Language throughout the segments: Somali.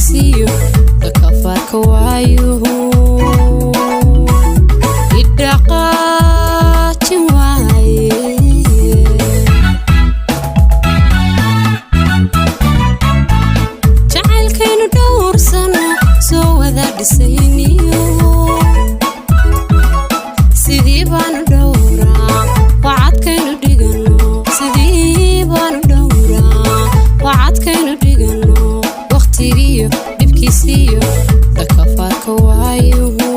dhabqinaysiiyo dakafaarka waayuhu idhaqaajin waaye jacaylkaynu dhowrsano soo wada dhisayniyo sidii baanu dhowraa wacadkaynu dhigano sidii baanu dhowraa wacadkaynu dhigano waqtigiyo dhibkiisiyo dakafaarka waayuhu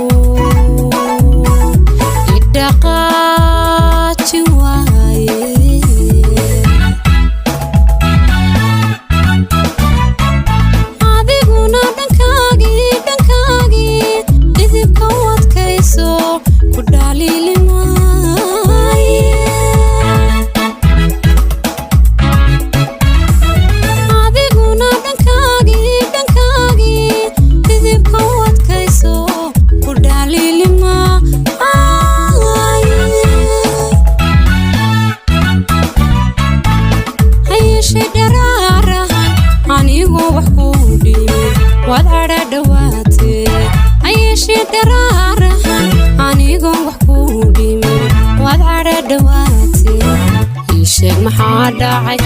idhaqaajin waaye adiguna dhankaagii dhidibka u adkayso ku dhaliili maaye adiguna dhankaagii dhidibka u adkayso ku dhaliili maaye hayeshe dharaarahan anigoo wax kuu dhimin waad cadha dhawaatee hayeshe dharaarahan anigoo wax kuu dhimin waad cadha dhawaatee ii sheeg maxaa dhacay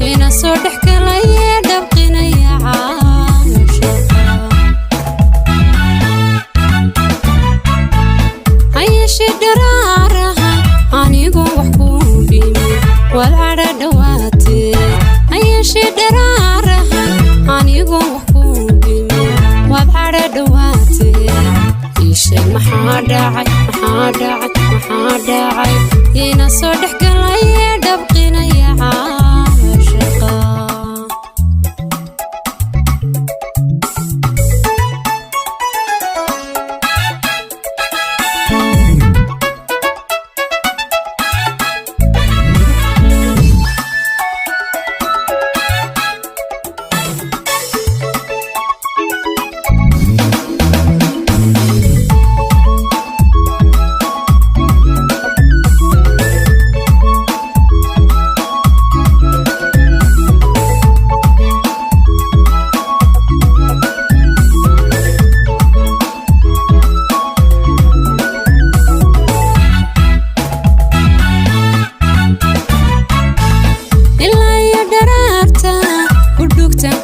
ina soo dhex galayee dhabqinaya caashaqa hayeshe dharaarahan anigoo wax kuu dhimin waad cadha dhawaatee hayeshe dharaarahan anigoo wax kuu dhimin waad cadha dhawaatee ii sheeg maxaa dhacay ina soo dhex galayee dhabqinaya caashaqa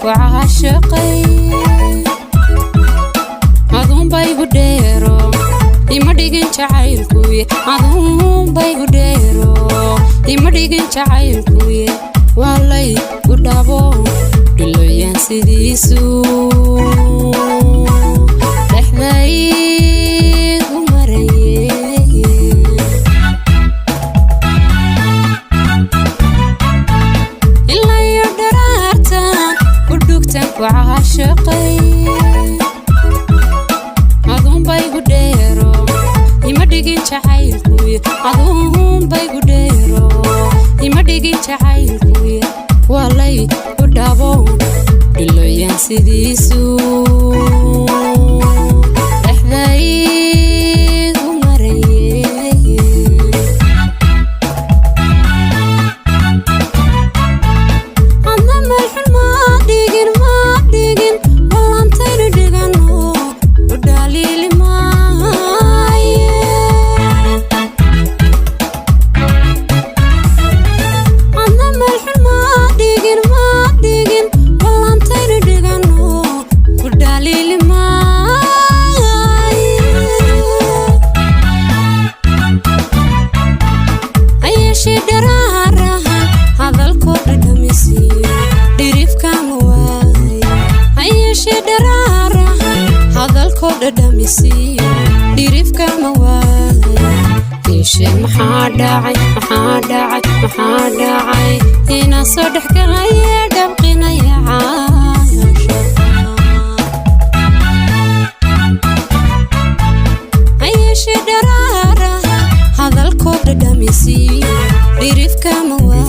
وعاشقي أظن بيقديرو إما ديجن شعيركوي أظن بيقديرو إما ديجن شعيركوي والله قدابو دلو ينسيديسو لحظي ومريه إلا يدرارتان وعاشقي أظن بيقديرو إما ديجن شعيركوي أظن بيقديرو إما ديجن شعيركوي والله قدابو دلو ينسيديسو لحظي ومريه dhirifka ma waayo ii sheeg maxaa dhacay ina soo dhex galayee dhabqinaya caashaqa hayeshe dharaaraha hadalkoo dhadhamisiiyo dhirifka ma waayo